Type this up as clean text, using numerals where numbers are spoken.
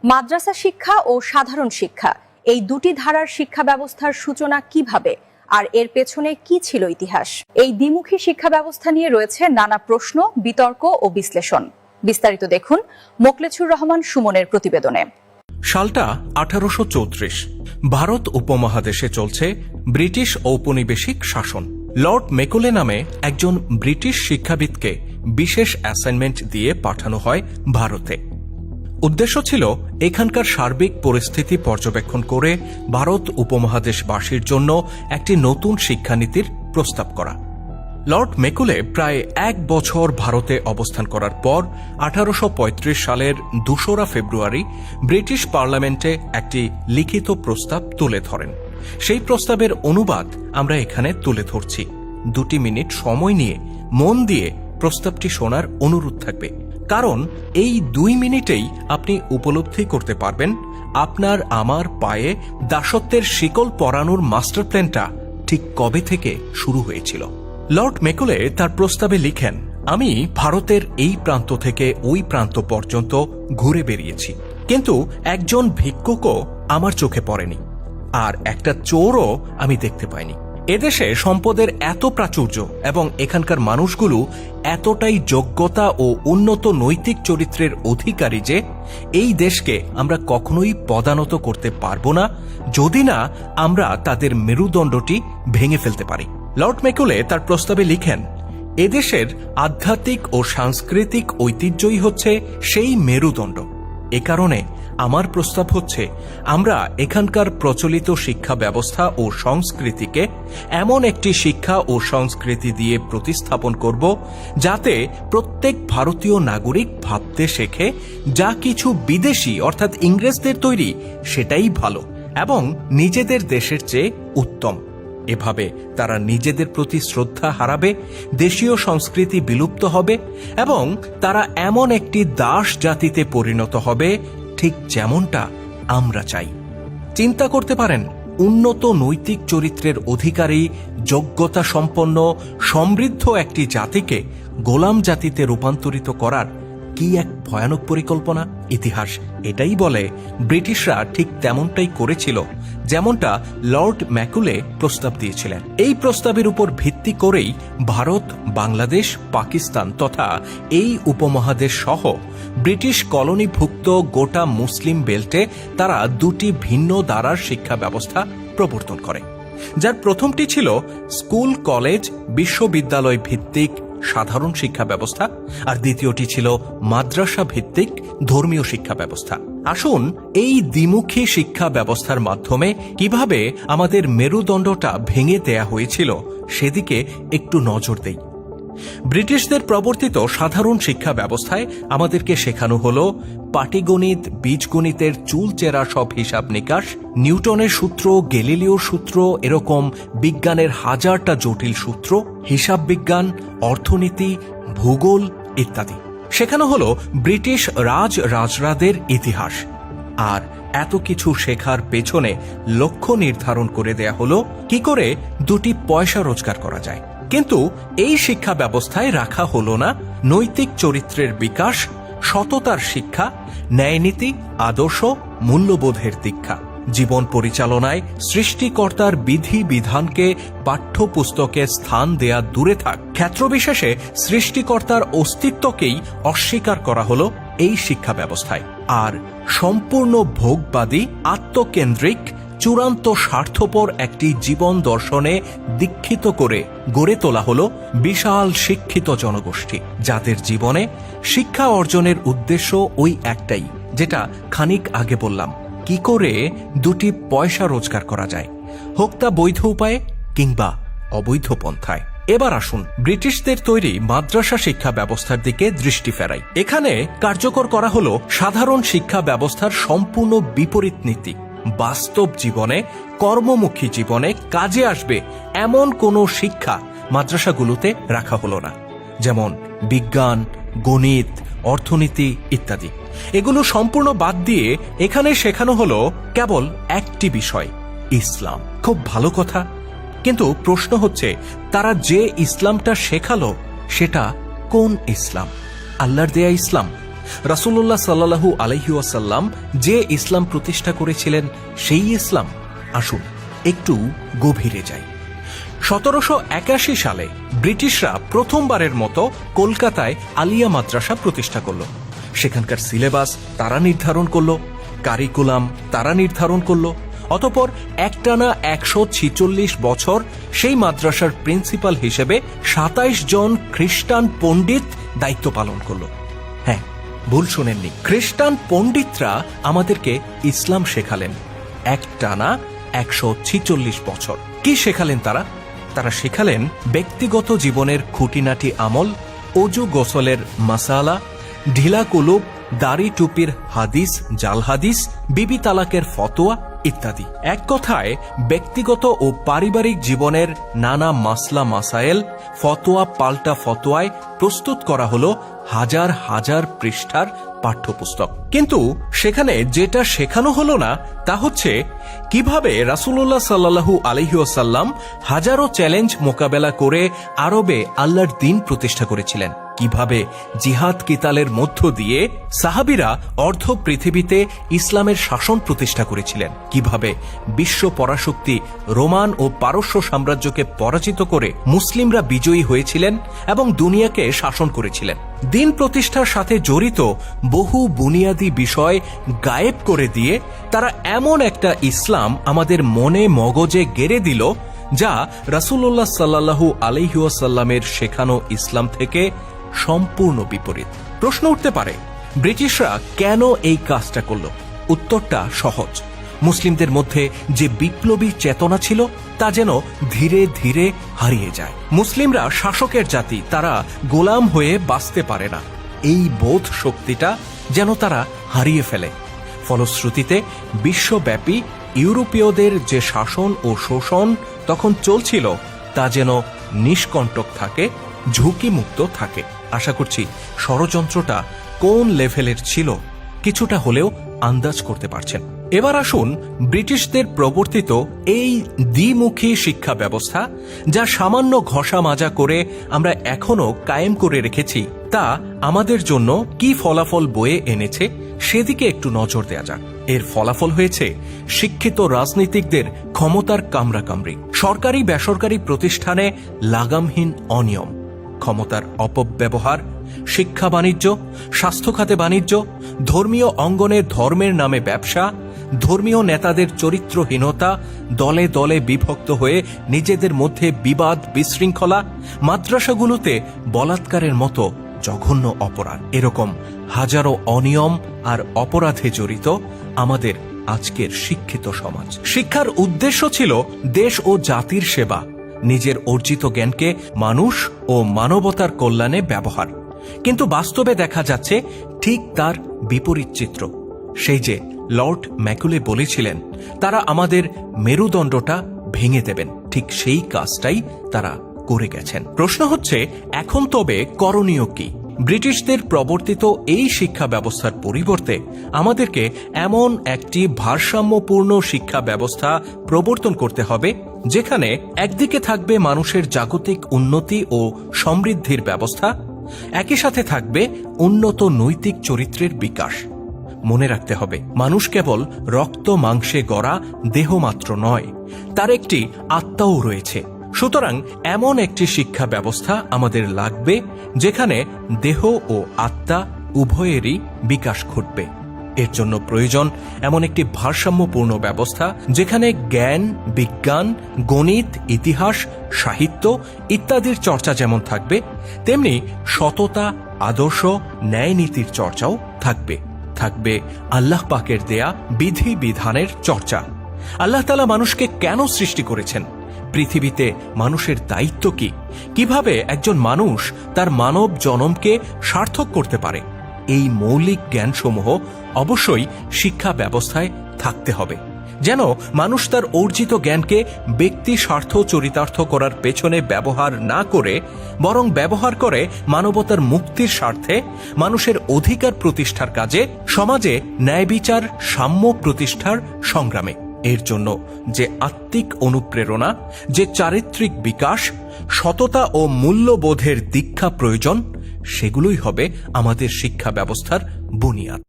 মাদ্রাসা শিক্ষা ও সাধারণ শিক্ষা এই দুটি ধারার শিক্ষা ব্যবস্থার সূচনা কিভাবে আর এর পেছনে কি ছিল ইতিহাস? এই দ্বিমুখী শিক্ষা ব্যবস্থা নিয়ে রয়েছে নানা প্রশ্ন, বিতর্ক ও বিশ্লেষণ। বিস্তারিত দেখুন মোকলেছুর রহমান সুমনের প্রতিবেদনে। সালটা 1834। ভারত উপমহাদেশে চলছে ব্রিটিশ ঔপনিবেশিক শাসন। লর্ড মেকলে নামে একজন ব্রিটিশ শিক্ষাবিদকে বিশেষ অ্যাসাইনমেন্ট দিয়ে পাঠানো হয় ভারতে। উদ্দেশ্য ছিল এখানকার সার্বিক পরিস্থিতি পর্যবেক্ষণ করে ভারত উপমহাদেশবাসীর জন্য একটি নতুন শিক্ষানীতির প্রস্তাব করা। লর্ড মেকলে প্রায় 1 বছর ভারতে অবস্থান করার পর 1835 সালের 2রা ফেব্রুয়ারি ব্রিটিশ পার্লামেন্টে একটি লিখিত প্রস্তাব তুলে ধরেন। সেই প্রস্তাবের অনুবাদ আমরা এখানে তুলে ধরছি। 2 মিনিট সময় নিয়ে মন দিয়ে প্রস্তাবটি শোনার অনুরোধ থাকবে, কারণ এই 2 মিনিটেই আপনি উপলব্ধি করতে পারবেন আপনার আমার পায়ে দাসত্বের শিকল পরানোর মাস্টার প্ল্যানটা ঠিক কবে থেকে শুরু হয়েছিল। লর্ড মেকলে তার প্রস্তাবে লিখেন, আমি ভারতের এই প্রান্ত থেকে ওই প্রান্ত পর্যন্ত ঘুরে বেরিয়েছি, কিন্তু একজন ভিক্ষুকও আমার চোখে পড়েনি, আর একটা চোরও আমি দেখতে পাইনি। এদেশে সম্পদের এত প্রাচুর্য এবং এখানকার মানুষগুলো এতটাই যোগ্যতা ও উন্নত নৈতিক চরিত্রের অধিকারী যে এই দেশকে আমরা কখনোই পদানত করতে পারব না যদি না আমরা তাদের মেরুদণ্ডটি ভেঙে ফেলতে পারি। লর্ড মেকলে তার প্রস্তাবে লিখেন, এদেশের আধ্যাত্মিক ও সাংস্কৃতিক ঐতিহ্যই হচ্ছে সেই মেরুদণ্ড। এ কারণে আমার প্রস্তাব হচ্ছে আমরা এখানকার প্রচলিত শিক্ষা ব্যবস্থা ও সংস্কৃতিকে এমন একটি শিক্ষা ও সংস্কৃতি দিয়ে প্রতিস্থাপন করব যাতে প্রত্যেক ভারতীয় নাগরিক ভাবতে শেখে যা কিছু বিদেশি অর্থাৎ ইংরেজদের তৈরি সেটাই ভালো এবং নিজেদের দেশের চেয়ে উত্তম। এভাবে তারা নিজেদের প্রতি শ্রদ্ধা হারাবে, দেশীয় সংস্কৃতি বিলুপ্ত হবে এবং তারা এমন একটি দাস জাতিতে পরিণত হবে ঠিক যেমনটা আমরা চাই। চিন্তা করতে পারেন, উন্নত নৈতিক চরিত্রের অধিকারী, যোগ্যতা সম্পন্ন, সমৃদ্ধ একটি জাতিকে গোলাম জাতিতে রূপান্তরিত করার কি এক ভয়ানক পরিকল্পনা। ইতিহাস এটাই বলে ব্রিটিশরা ঠিক তেমনটাই করেছিল যেমনটা লর্ড ম্যাকুলে প্রস্তাব দিয়েছিলেন। এই প্রস্তাবের উপর ভিত্তি করেই ভারত, বাংলাদেশ, পাকিস্তান তথা এই উপমহাদেশ সহ ব্রিটিশ কলোনিভুক্ত গোটা মুসলিম বেল্টে তারা 2টি ভিন্ন ধারার শিক্ষা ব্যবস্থা প্রবর্তন করে, যার প্রথমটি ছিল স্কুল, কলেজ, বিশ্ববিদ্যালয় ভিত্তিক সাধারণ শিক্ষা ব্যবস্থা, আর দ্বিতীয়টি ছিল মাদ্রাসা ভিত্তিক ধর্মীয় শিক্ষা ব্যবস্থা। আসুন এই দ্বিমুখী শিক্ষা ব্যবস্থার মাধ্যমে কিভাবে আমাদের মেরুদণ্ডটা ভেঙে দেয়া হয়েছিল সেদিকে একটু নজর দেই। ব্রিটিশদের প্রবর্তিত সাধারণ শিক্ষা ব্যবস্থায় আমাদেরকে শেখানো হলো পাটিগণিত, বীজগণিতের চুলচেরা সব হিসাব নিকাশ, নিউটনের সূত্র, গ্যালিলিওর সূত্র, এরকম বিজ্ঞানের 1000টা জটিল সূত্র, হিসাব বিজ্ঞান, অর্থনীতি, ভূগোল ইত্যাদি। শেখানো হলো ব্রিটিশ রাজরাজদের ইতিহাস। আর এত কিছু শেখার পেছনে লক্ষ্য নির্ধারণ করে দেয়া হলো কি করে 2টি পয়সা রোজগার করা যায়। কিন্তু এই শিক্ষা ব্যবস্থায় রাখা হলো না নৈতিক চরিত্রের বিকাশ, সততার শিক্ষা, ন্যায়নীতি, আদর্শ, মূল্যবোধের দীক্ষা। জীবন পরিচালনায় সৃষ্টিকর্তার বিধি বিধানকে পাঠ্যপুস্তকে স্থান দেয়া দূরে থাক, ক্ষেত্রবিশেষে সৃষ্টিকর্তার অস্তিত্বকেই অস্বীকার করা হলো এই শিক্ষা ব্যবস্থায়। আর সম্পূর্ণ ভোগবাদী, আত্মকেন্দ্রিক, চূড়ান্ত স্বার্থপর একটি জীবন দর্শনে দীক্ষিত করে গড়ে তোলা হলো বিশাল শিক্ষিত জনগোষ্ঠী, যাদের জীবনে শিক্ষা অর্জনের উদ্দেশ্য ওই একটাই, যেটা খানিক আগে বললাম, কি করে 2টি পয়সা রোজগার করা যায়, হোক তা বৈধ উপায়ে কিংবা অবৈধ পন্থায়। এবার আসুন ব্রিটিশদের তৈরি মাদ্রাসা শিক্ষা ব্যবস্থার দিকে দৃষ্টি ফেরাই। এখানে কার্যকর করা হলো সাধারণ শিক্ষা ব্যবস্থার সম্পূর্ণ বিপরীত নীতি। বাস্তব জীবনে, কর্মমুখী জীবনে কাজে আসবে এমন কোনো শিক্ষা মাদ্রাসাগুলোতে রাখা হলো না, যেমন বিজ্ঞান, গণিত, অর্থনীতি ইত্যাদি। এগুলো সম্পূর্ণ বাদ দিয়ে এখানে শেখানো হলো কেবল একটি বিষয়, ইসলাম। খুব ভালো কথা, কিন্তু প্রশ্ন হচ্ছে তারা যে ইসলামটা শেখালো সেটা কোন ইসলাম? আল্লাহর দেয়া ইসলাম রাসূলুল্লাহ সাল্লাল্লাহু আলাইহি ওয়াসাল্লাম যে ইসলাম প্রতিষ্ঠা করেছিলেন সেই ইসলাম? আসুন একটু গভীরে যাই। 1781 সালে ব্রিটিশরা প্রথমবারের মতো কলকাতায় আলিয়া মাদ্রাসা প্রতিষ্ঠা করল। সেখানকার সিলেবাস তারা নির্ধারণ করল, কারিকুলাম তারা নির্ধারণ করল। অতঃপর একটানা 146 বছর সেই মাদ্রাসার প্রিন্সিপাল হিসেবে 27 জন খ্রিস্টান পণ্ডিত দায়িত্ব পালন করল। হ্যাঁ, ভুল শুনেননি, খ্রিস্টান পণ্ডিতরা আমাদেরকে ইসলাম শেখালেন একটানা 146 বছর। কি শেখালেন তারা? তারা শেখালেন ব্যক্তিগত জীবনের খুঁটিনাটি আমল, অজু গোসলের মাসালা, ঢিলা কুলুপ, দাড়ি টুপির হাদিস, জাল হাদিস, বিবি তালাকের ফতোয়া ইত্যাদি। এক কথায় ব্যক্তিগত ও পারিবারিক জীবনের নানা মাসলা মাসায়েল ফতোয়া পাল্টা ফতোয়ায় প্রস্তুত করা হলো হাজার হাজার পৃষ্ঠার পাঠ্যপুস্তক। কিন্তু সেখানে যেটা শেখানো হলো না তা হচ্ছে কিভাবে রাসূলুল্লাহ সাল্লাল্লাহু আলাইহি ওয়াসাল্লাম হাজারো চ্যালেঞ্জ মোকাবেলা করে আরবে আল্লাহর দ্বীন প্রতিষ্ঠা করেছিলেন, কিভাবে জিহাদ কিতালের মধ্য দিয়ে সাহাবীরা অর্ধ পৃথিবীতে ইসলামের শাসন প্রতিষ্ঠা করেছিলেন, কিভাবে বিশ্ব পরাশক্তি রোমান ও পারস্য সাম্রাজ্যকে পরাজিত করে মুসলিমরা বিজয়ী হয়েছিলেন এবং দুনিয়াকে শাসন করেছিলেন। দ্বীন প্রতিষ্ঠার সাথে জড়িত বহু বুনিয়াদী বিষয় গায়েব করে দিয়ে তারা এমন একটা ইসলাম আমাদের মনে মগজে গেড়ে দিল যা রাসূলুল্লাহ সাল্লাল্লাহু আলাইহি ওয়াসাল্লামের শেখানো ইসলাম থেকে সম্পূর্ণ বিপরীত। প্রশ্ন উঠতে পারে, ব্রিটিশরা কেন এই কাজটা করল? উত্তরটা সহজ। মুসলিমদের মধ্যে যে বিপ্লবী চেতনা ছিল তা যেন ধীরে ধীরে হারিয়ে যায়। মুসলিমরা শাসকের জাতি, তারা গোলাম হয়ে বাঁচতে পারে না, এই বোধ শক্তিটা যেন তারা হারিয়ে ফেলে। ফলশ্রুতিতে বিশ্বব্যাপী ইউরোপীয়দের যে শাসন ও শোষণ তখন চলছিল তা যেন নিষ্কণ্টক থাকে, ঝুঁকিমুক্ত থাকে। আশা করছি ষড়যন্ত্রটা কোন লেভেলের ছিল কিছুটা হলেও আন্দাজ করতে পারছেন। এবার আসুন ব্রিটিশদের প্রবর্তিত এই দ্বিমুখী শিক্ষা ব্যবস্থা, যা সামান্য ঘষা মাজা করে আমরা এখনো কায়েম করে রেখেছি, তা আমাদের জন্য কি ফলাফল বয়ে এনেছে সেদিকে একটু নজর দেয়া যাক। এর ফলাফল হয়েছে শিক্ষিত রাজনীতিকদের ক্ষমতার কামড়াকামড়ি, সরকারি বেসরকারি প্রতিষ্ঠানে লাগামহীন অনিয়ম, ক্ষমতার অপব্যবহার, শিক্ষা বাণিজ্য, স্বাস্থ্য খাতে বাণিজ্য, ধর্মীয় অঙ্গনে ধর্মের নামে ব্যবসা, ধর্মীয় নেতাদের চরিত্রহীনতা, দলে দলে বিভক্ত হয়ে নিজেদের মধ্যে বিবাদ বিশৃঙ্খলা, মাদ্রাসাগুলোতে বলাৎকারের মতো জঘন্য অপরাধ। এরকম হাজারো অনিয়ম আর অপরাধে জড়িত আমাদের আজকের শিক্ষিত সমাজ। শিক্ষার উদ্দেশ্য ছিল দেশ ও জাতির সেবা, নিজের অর্জিত জ্ঞানকে মানুষ ও মানবতার কল্যাণে ব্যবহার। কিন্তু বাস্তবে দেখা যাচ্ছে ঠিক তার বিপরীত চিত্র। সেই যে লর্ড ম্যাকুলে বলেছিলেন তারা আমাদের মেরুদণ্ডটা ভেঙে দেবেন, ঠিক সেই কাজটাই তারা করে গেছেন। প্রশ্ন হচ্ছে, এখন তবে করণীয় কি? ব্রিটিশদের প্রবর্তিত এই শিক্ষা ব্যবস্থার পরিবর্তে আমাদেরকে এমন একটি ভারসাম্যপূর্ণ শিক্ষা ব্যবস্থা প্রবর্তন করতে হবে যেখানে একদিকে থাকবে মানুষের জাগতিক উন্নতি ও সমৃদ্ধির ব্যবস্থা, একই সাথে থাকবে উন্নত নৈতিক চরিত্রের বিকাশ। মনে রাখতে হবে, মানুষ কেবল রক্ত মাংসে গড়া দেহ মাত্র নয়, তার একটি আত্মাও রয়েছে। সুতরাং এমন একটি শিক্ষা ব্যবস্থা আমাদের লাগবে যেখানে দেহ ও আত্মা উভয়েরই বিকাশ ঘটবে। এর জন্য প্রয়োজন এমন একটি ভারসাম্যপূর্ণ ব্যবস্থা যেখানে জ্ঞান, বিজ্ঞান, গণিত, ইতিহাস, সাহিত্য ইত্যাদির চর্চা যেমন থাকবে, তেমনি সততা, আদর্শ, ন্যায় নীতির চর্চাও থাকবে। থাকবে আল্লাহ পাকের দেয়া বিধি বিধানের চর্চা। আল্লাহ তাআলা মানুষকে কেন সৃষ্টি করেছেন? পৃথিবীতে মানুষের দায়িত্ব কি? কিভাবে একজন মানুষ তার মানব জনমকে সার্থক করতে পারে? এই মৌলিক জ্ঞানসমূহ অবশ্যই শিক্ষা ব্যবস্থায় থাকতে হবে, যেন মানুষ তার অর্জিত জ্ঞানকে ব্যক্তি স্বার্থ চরিতার্থ করার পেছনে ব্যবহার না করে বরং ব্যবহার করে মানবতার মুক্তির স্বার্থে, মানুষের অধিকার প্রতিষ্ঠার কাজে, সমাজে ন্যায় বিচার সাম্য প্রতিষ্ঠার সংগ্রামে। এর জন্য যে আত্মিক অনুপ্রেরণা, যে চারিত্রিক বিকাশ, সততা ও মূল্যবোধের দীক্ষা প্রয়োজন, সেগুলোই হবে আমাদের শিক্ষা ব্যবস্থার বুনিয়াদ।